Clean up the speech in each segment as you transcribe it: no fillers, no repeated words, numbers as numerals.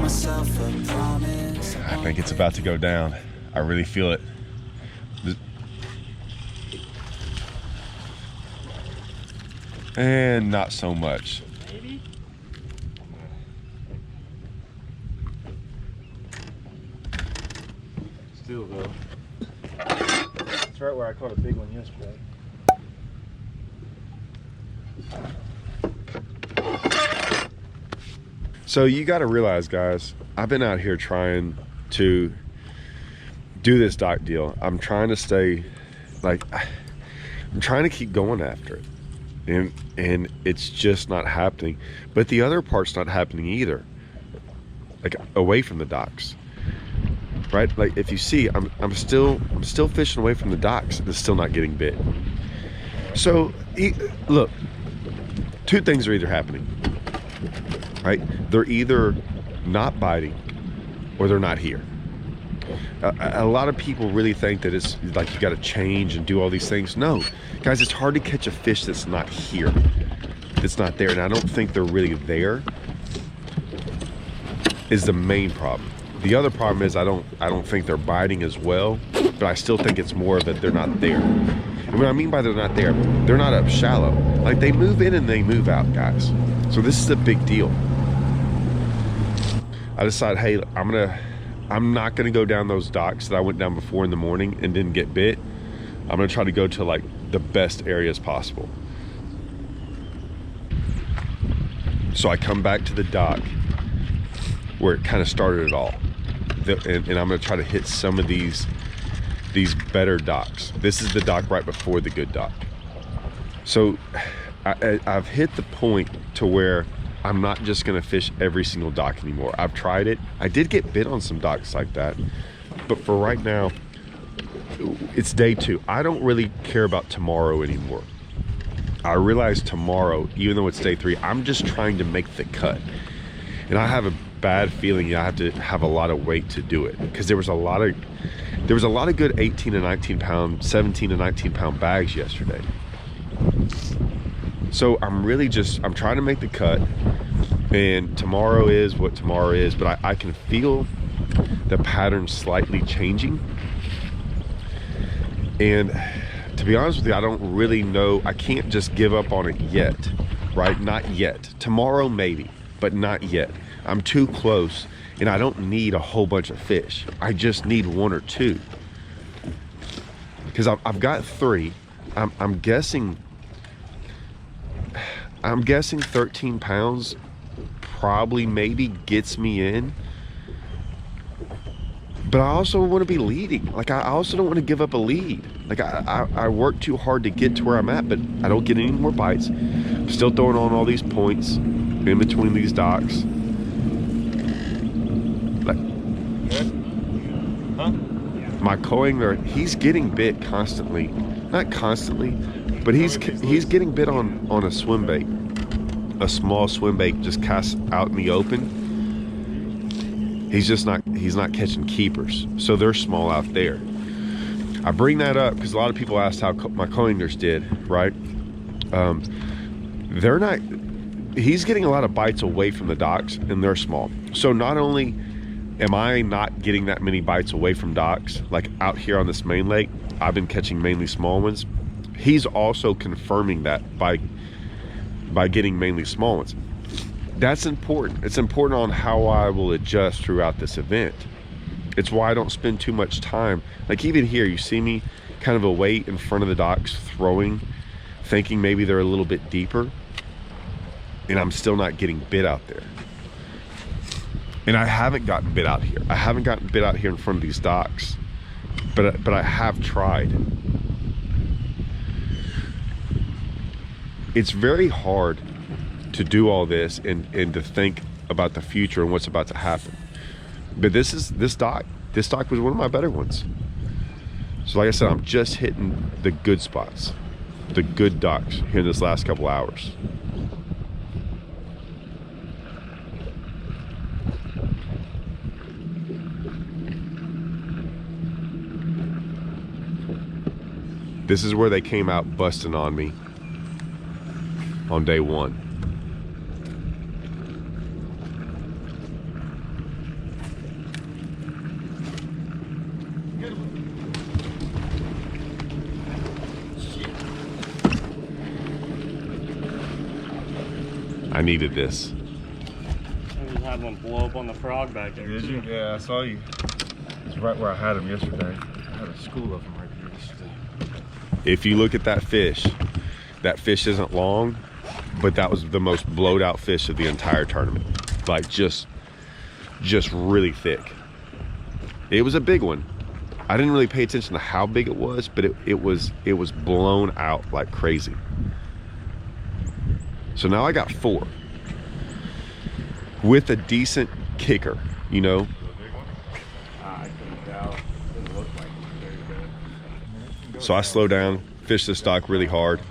myself a promise. I think it's about to go down. I really feel it. And not so much. Maybe. Still though. It's right where I caught a big one yesterday. So you got to realize, guys, I've been out here trying to do this dock deal. I'm trying to stay, like, I'm trying to keep going after it. And it's just not happening. But the other part's not happening either. Like, away from the docks. Right? Like, if you see, I'm still fishing away from the docks and it's still not getting bit. So, look, two things are either happening. Right? They're either not biting or they're not here. A lot of people really think that it's like you got to change and do all these things. No, guys, it's hard to catch a fish that's not here, that's not there. And I don't think they're really there is the main problem. The other problem is I don't think they're biting as well, but I still think it's more that they're not there. And what I mean by they're not there, they're not up shallow. Like, they move in and they move out, guys. So this is a big deal. I decided, hey, I'm not gonna go down those docks that I went down before in the morning and didn't get bit. I'm gonna try to go to like the best areas possible. So I come back to the dock where it kind of started it all. And I'm gonna try to hit some of these better docks. This is the dock right before the good dock. So I've hit the point to where I'm not just gonna fish every single dock anymore. I've tried it. I did get bit on some docks like that, but for right now, it's day 2. I don't really care about tomorrow anymore. I realize tomorrow, even though it's day 3, I'm just trying to make the cut. And I have a bad feeling I have to have a lot of weight to do it, because there was a lot of good 18 and 19 pound, 17 and 19 pound bags yesterday. So I'm trying to make the cut, and tomorrow is what tomorrow is, but I can feel the pattern slightly changing. And to be honest with you, I don't really know. I can't just give up on it yet, right? Not yet. Tomorrow maybe, but not yet. I'm too close, and I don't need a whole bunch of fish. I just need 1 or 2. Because I've got 3. I'm guessing 13 pounds probably maybe gets me in. But I also want to be leading. Like, I also don't want to give up a lead. Like, I work too hard to get to where I'm at, but I don't get any more bites. I'm still throwing on all these points in between these docks. Like, Huh? my coingler, he's getting bit constantly. Not constantly, but he's getting bit on a swim bait. A small swim bait just cast out in the open. He's not catching keepers, so they're small out there. I bring that up because a lot of people asked how my coinglers did, right? They're not. He's getting a lot of bites away from the docks, and they're small. So not only am I not getting that many bites away from docks, like out here on this main lake, I've been catching mainly small ones. He's also confirming that by getting mainly small ones. That's important. It's important on how I will adjust throughout this event. It's why I don't spend too much time. Like, even here, you see me kind of away in front of the docks throwing, thinking maybe they're a little bit deeper, and I'm still not getting bit out there. And I haven't gotten bit out here. I haven't gotten bit out here in front of these docks, but I have tried. It's very hard to do all this and to think about the future and what's about to happen. But this dock was one of my better ones. So like I said, I'm just hitting the good spots, the good docks here in this last couple hours. This is where they came out busting on me on day 1. I needed this. I just had one blow up on the frog back there. Did you? Yeah, I saw you. It's right where I had them yesterday. I had a school of them right here yesterday. If you look at that fish isn't long, but that was the most blowed out fish of the entire tournament. Like just really thick. It was a big one. I didn't really pay attention to how big it was, but it was blown out like crazy. So now I got 4 with a decent kicker, you know. I couldn't tell. Didn't look like very good. So I slow down, fish the stock really hard.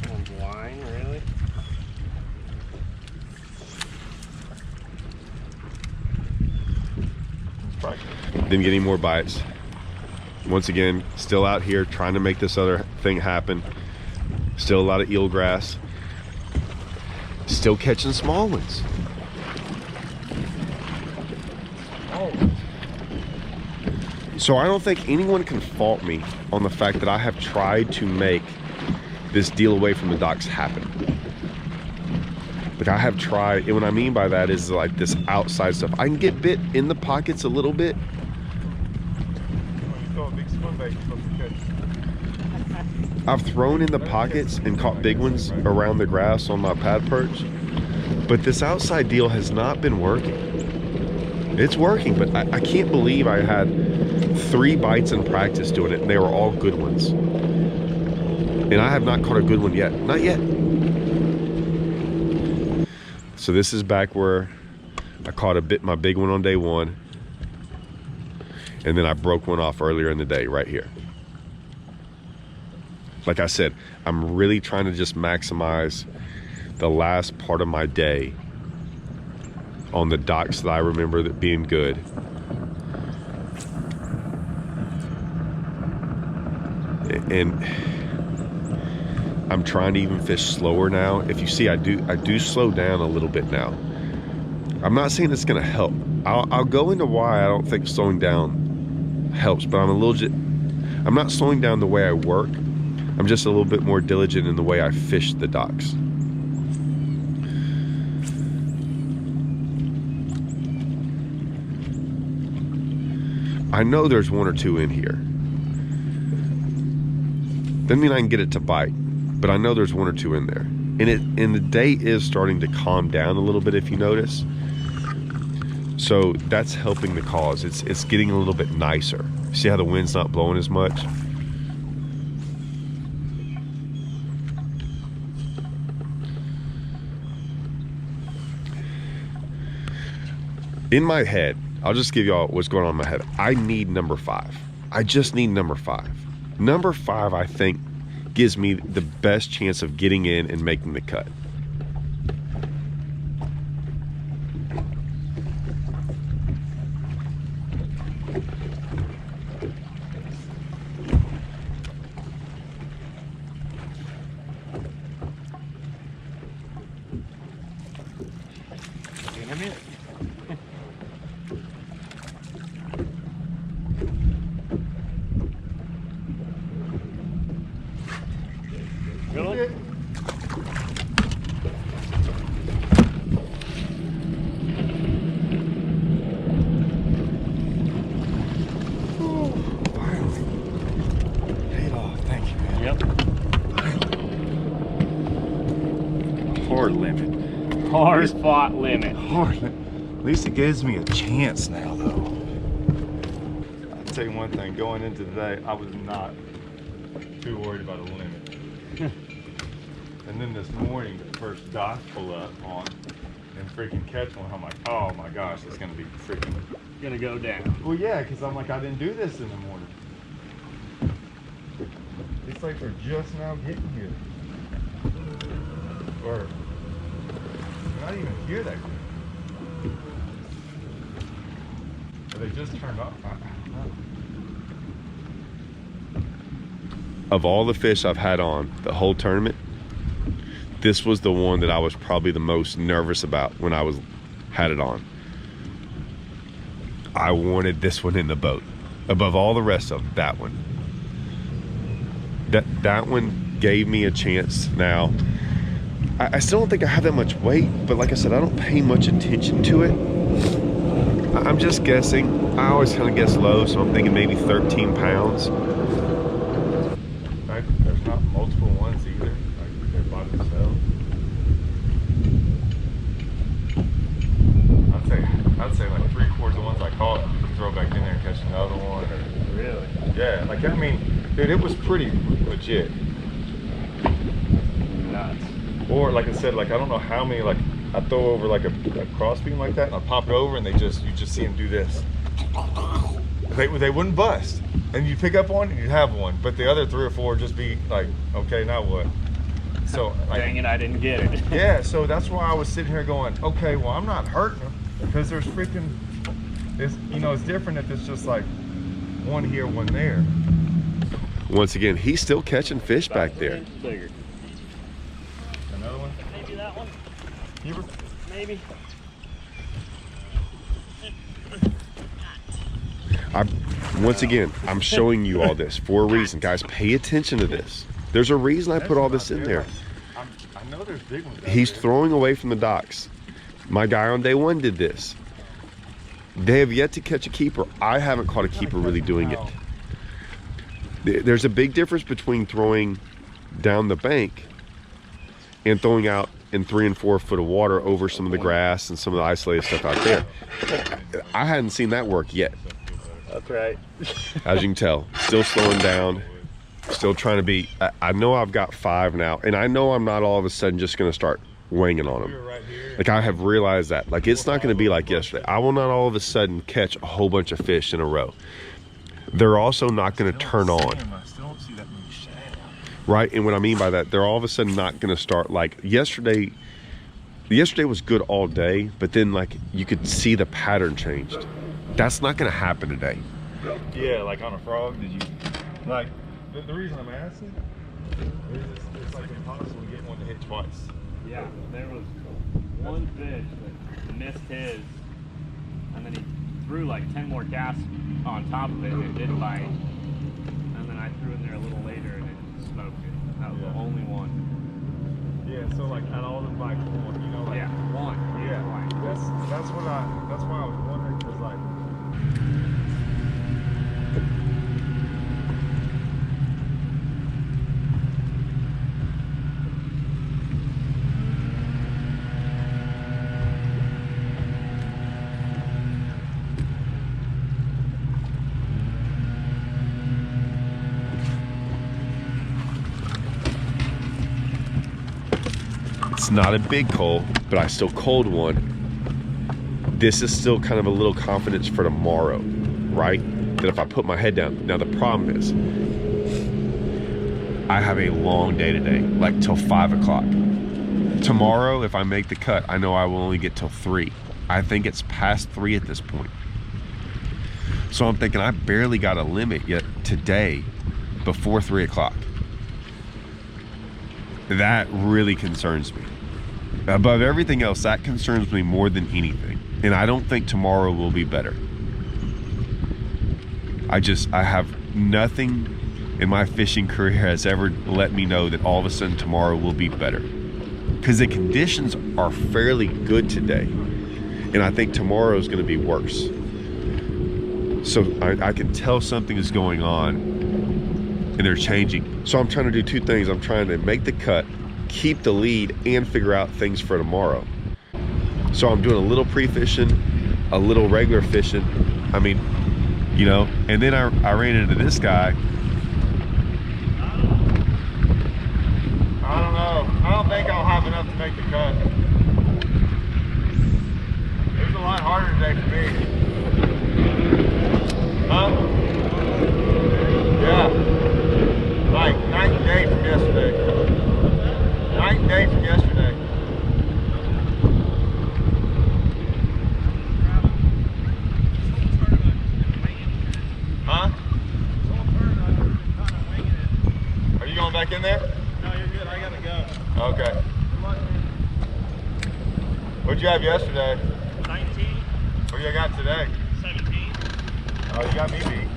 One's line, really? Didn't get any more bites. Once again, still out here trying to make this other thing happen. Still a lot of eelgrass. Still catching small ones. So I don't think anyone can fault me on the fact that I have tried to make this deal away from the docks happen. Like I have tried, and what I mean by that is like this outside stuff. I can get bit in the pockets a little bit. I've thrown in the pockets and caught big ones around the grass on my pad perch, but this outside deal has not been working. It's working, but I can't believe I had 3 bites in practice doing it, and they were all good ones. And I have not caught a good one yet. Not yet. So this is back where I caught my big one on day 1. And then I broke one off earlier in the day right here. Like I said, I'm really trying to just maximize the last part of my day on the docks that I remember that being good. And I'm trying to even fish slower now. If you see, I do slow down a little bit now. I'm not saying it's gonna help. I'll go into why I don't think slowing down helps, but I'm not slowing down the way I work. I'm just a little bit more diligent in the way I fish the docks. I know there's 1 or 2 in here. Doesn't mean I can get it to bite, but I know there's 1 or 2 in there. And the day is starting to calm down a little bit, if you notice. So that's helping the cause. It's getting a little bit nicer. See how the wind's not blowing as much? In my head, I'll just give y'all what's going on in my head. I need number 5. I just need number 5. Number 5, I think, gives me the best chance of getting in and making the cut. Damn it. Really? Paid off. Thank you, man. Yep. Hard limit. Hard spot limit. Hard limit. At least it gives me a chance now, though. I'll tell you one thing. Going into today, I was not too worried about a limit. And then this morning, the first dock pull up on and freaking catch one. I'm like, oh my gosh, it's gonna be freaking. Gonna go down. Well, yeah, because I'm like, I didn't do this in the morning. It's like we're just now getting here. Or we're not even here that good. Or they just turned off. I don't know. Of all the fish I've had on the whole tournament, this was the one that I was probably the most nervous about when I had it on. I wanted this one in the boat. Above all the rest of them, that one. That one gave me a chance now I still don't think I have that much weight, but like I said, I don't pay much attention to it. I'm just guessing. I always kind of guess low, so I'm thinking maybe 13 pounds. Like, there's not multiple ones either. Like, they're by themselves. I'd say like 3/4 of the ones I caught, throw back in there and catch another one. Really? Yeah, like I mean, dude, it was pretty legit. Nuts. Or like I said, like I don't know how many, like I throw over like a cross beam like that and I pop it over and you just see them do this. They wouldn't bust. And you pick up one and you'd have one, but the other 3 or 4 just be like, okay, now what? So like, Dang it, I didn't get it. yeah, so that's why I was sitting here going, okay, well I'm not hurting them because there's freaking, it's, you know, it's different if it's just like one here, one there. Once again, he's still catching fish back there. Bigger. Another one? Maybe that one. Keeper? Maybe. Once again, I'm showing you all this for a reason. Guys, pay attention to this. There's a reason I put all this in there. I know there's big ones. He's throwing away from the docks. My guy on day 1 did this. They have yet to catch a keeper. I haven't caught a keeper really doing it. There's a big difference between throwing down the bank and throwing out in 3 and 4 foot of water over some of the grass and some of the isolated stuff out there. I hadn't seen that work yet. That's right. As you can tell, still slowing down, still trying to be, I know I've got 5 now, and I know I'm not all of a sudden just gonna start winging on them. Like, I have realized that. Like, it's not gonna be like yesterday. I will not all of a sudden catch a whole bunch of fish in a row. They're also not gonna turn on. Right, and what I mean by that, they're all of a sudden not gonna start like yesterday. Yesterday was good all day, but then like you could see the pattern changed. That's not gonna happen today. Yeah, like on a frog, did you, like, the reason I'm asking is it's like impossible to get one to hit twice. Yeah, there was one fish that missed his, and then he threw like 10 more casts on top of it and it didn't bite. And then I threw in there a little later and it smoked it. That was the only one. Yeah, so like out of all the bites, one, you know, like, Yeah, one. yeah, that's why I was wondering, because like, It's not a big cold, but I still cold one. This is still kind of a little confidence for tomorrow, right? That if I put my head down. Now the problem is, I have a long day today, like till 5 o'clock. Tomorrow, if I make the cut, I know I will only get till 3. I think it's past 3 at this point. So I'm thinking I barely got a limit yet today before 3 o'clock. That really concerns me. Above everything else, that concerns me more than anything. And I don't think tomorrow will be better. I have nothing in my fishing career has ever let me know that all of a sudden tomorrow will be better. Because the conditions are fairly good today. And I think tomorrow is going to be worse. So I can tell something is going on and they're changing. So I'm trying to do 2 things. I'm trying to make the cut, keep the lead, and figure out things for tomorrow. So I'm doing a little pre-fishing, a little regular fishing. I mean, you know, and then I ran into this guy. I don't know. I don't think I'll have enough to make the cut. It was a lot harder today for me. Huh? Yeah. Like night and day from yesterday. Night and day from yesterday. Huh? Are you going back in there? No, you're good. I gotta go. Okay. What'd you have yesterday? 19, What you got today? 17. Oh, you got me beat.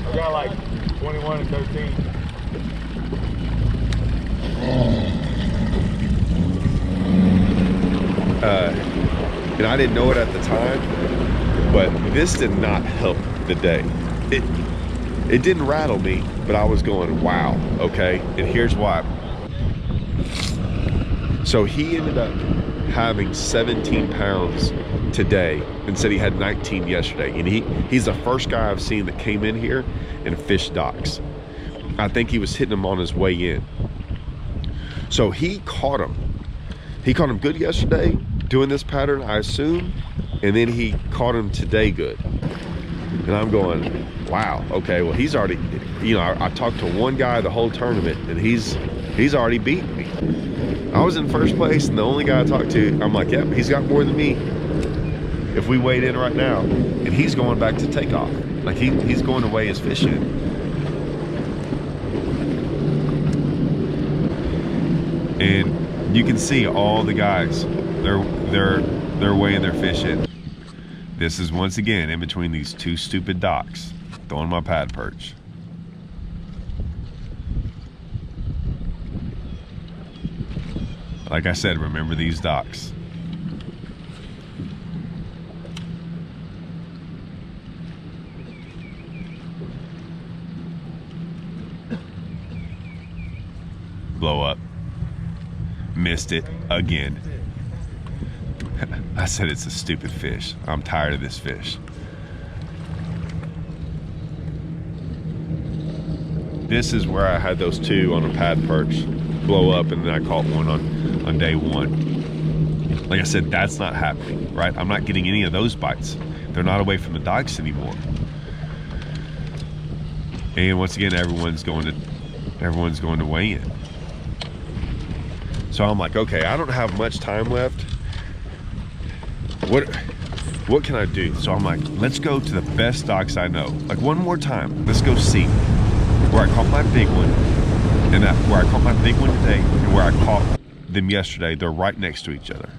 I got like 21 and 13. And I didn't know it at the time, but this did not help the day. It didn't rattle me, but I was going, wow, okay. And here's why. So he ended up having 17 pounds today and said he had 19 yesterday. And he's the first guy I've seen that came in here and fished docks. I think he was hitting them on his way in. So he caught him. He caught him good yesterday doing this pattern, I assume, and then he caught him today good. And I'm going, wow, okay, well, he's already, you know, I talked to one guy the whole tournament, and he's already beaten me. I was in first place, and the only guy I talked to, I'm like, yep, he's got more than me. If we weighed in right now, and he's going back to takeoff. Like, he's going to weigh his fish in. And you can see all the guys, they're weighing their fish in. This is once again in between these two stupid docks, throwing my pad perch. Like I said, remember these docks. Blow up. Missed it again. I said it's a stupid fish. I'm tired of this fish. This is where I had those two on a pad perch blow up, and then I caught one on day one. Like I said, that's not happening, right? I'm not getting any of those bites. They're not away from the docks anymore. And once again, everyone's going to weigh in. So I'm like, okay, I don't have much time left. What can I do? So I'm like, let's go to the best docks I know. Like, one more time, let's go see where I caught my big one, and where I caught my big one today, and where I caught them yesterday. They're right next to each other.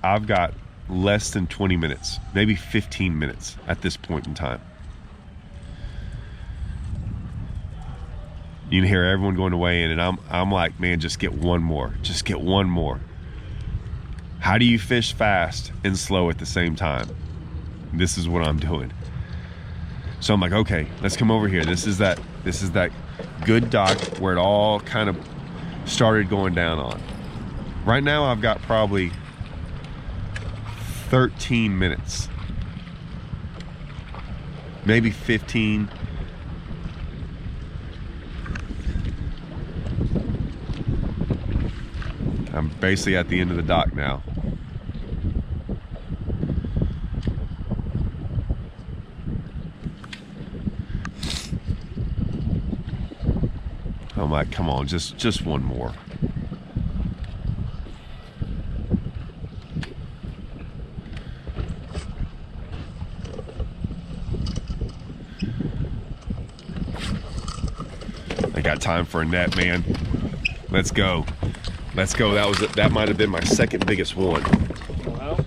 I've got less than 20 minutes, maybe 15 minutes at this point in time. You can hear everyone going to weigh in, and I'm like, man, just get one more. Just get one more. How do you fish fast and slow at the same time? This is what I'm doing. So I'm like, okay, let's come over here. This is that good dock where it all kind of started going down on. Right now I've got probably 13 minutes. Maybe 15. I'm basically at the end of the dock now. I'm like, come on, just one more. I got time for a net, man. Let's go. Let's go. That might have been my second biggest one. Well,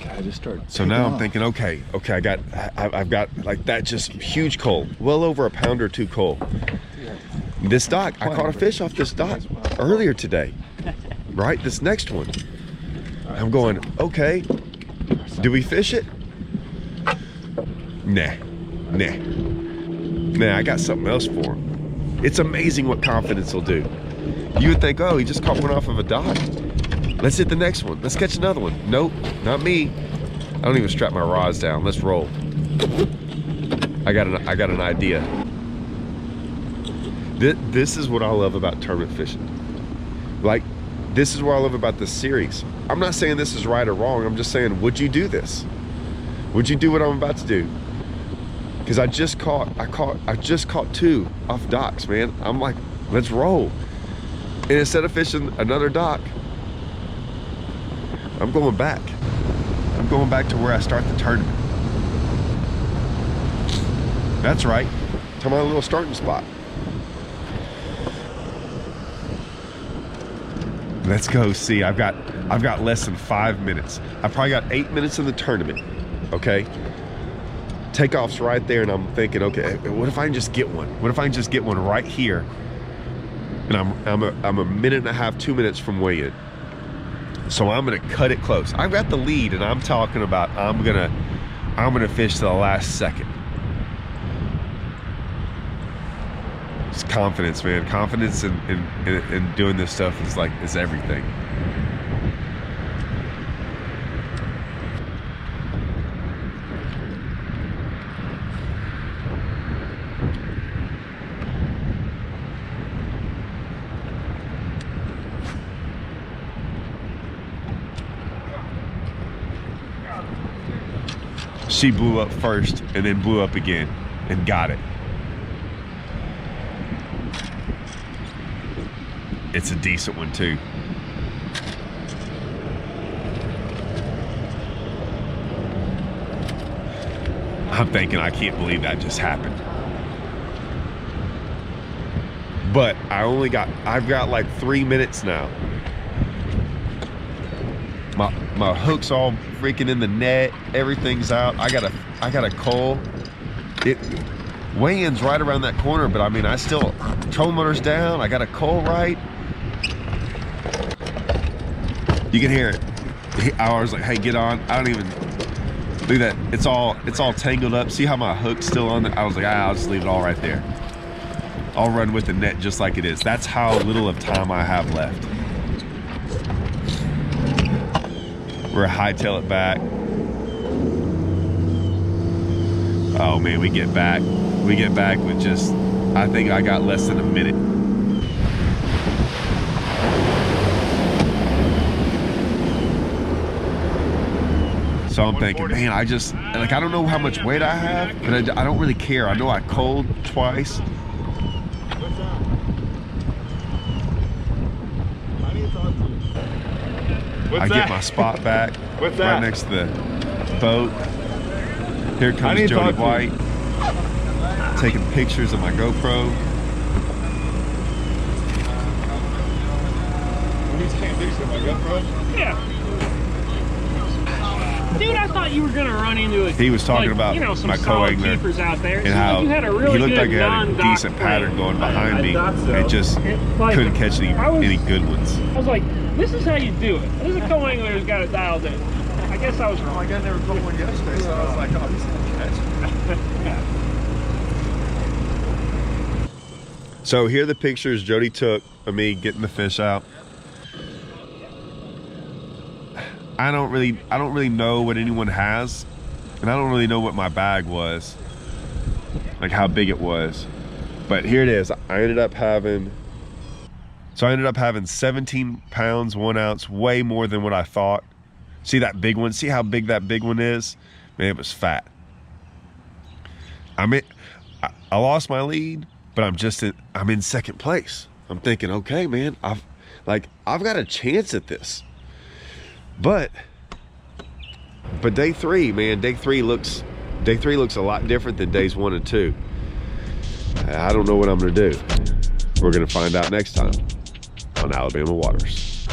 I just started. So now I'm thinking, okay, I've got like that just huge coal, well over a pound or two coal. This dock, I caught a fish off this dock earlier today, right? This next one. I'm going, okay, do we fish it? Nah, I got something else for him. It's amazing what confidence will do. You would think, oh, he just caught one off of a dock. Let's hit the next one. Let's catch another one. Nope, not me. I don't even strap my rods down. Let's roll. I got an idea. This is what I love about tournament fishing. Like, this is what I love about this series. I'm not saying this is right or wrong. I'm just saying, would you do this? Would you do what I'm about to do? Because I just caught two off docks, man. I'm like, let's roll. And instead of fishing another dock, I'm going back. I'm going back to where I start the tournament. That's right, to my little starting spot. Let's go see. I've got less than 5 minutes. I probably got 8 minutes in the tournament, okay? takeoff's right there, and I'm thinking, okay, what if I can just get one? What if I can just get one right here? And I'm a minute and a half, 2 minutes from weigh-in. So I'm gonna cut it close. I've got the lead, and I'm talking about I'm gonna fish to the last second. It's confidence, man. Confidence in doing this stuff is everything. She blew up first and then blew up again and got it. It's a decent one too. I'm thinking, I can't believe that just happened. But I've got like 3 minutes now. My hook's all freaking in the net. Everything's out. I got a coal. Weigh-in's right around that corner, but I mean, tow motor's down. I got a coal right. You can hear it. I was like, hey, get on. I don't even do that. It's all tangled up. See how my hook's still on there? I was like, I'll just leave it all right there. I'll run with the net just like it is. That's how little of time I have left. We're hightail it back. Oh man, we get back with just, I think I got less than a minute. So I'm thinking, man, I don't know how much weight I have, but I don't really care. I know I coaled twice. What's that? I need to talk to you. I get my spot back. What's right that? next to the boat. Here comes Jody White taking pictures of my GoPro. He's taking pictures of my GoPro? Yeah. Dude, I thought you were gonna run into it. He was talking about some my solid co-angler keepers out there. and how you had a really he looked good like he had a non-dock decent pattern frame. going behind me. thought so. It just Like, couldn't catch any good ones. I was like, this is how you do it. This is a co-angler who's got it dialed in. I guess I was wrong. I never caught one yesterday, so I was like, oh, he's gonna catch it. So here are the pictures Jody took of me getting the fish out. I don't really know what anyone has, and I don't really know what my bag was, like how big it was. But here it is. I ended up having 17 pounds, 1 ounce, way more than what I thought. See that big one? See how big that big one is? Man, it was fat. I lost my lead, but I'm in second place. I'm thinking, okay, man, I've got a chance at this. But day three, man, day three looks a lot different than days 1 and 2. I don't know what I'm gonna do. We're gonna find out next time on Alabama Waters.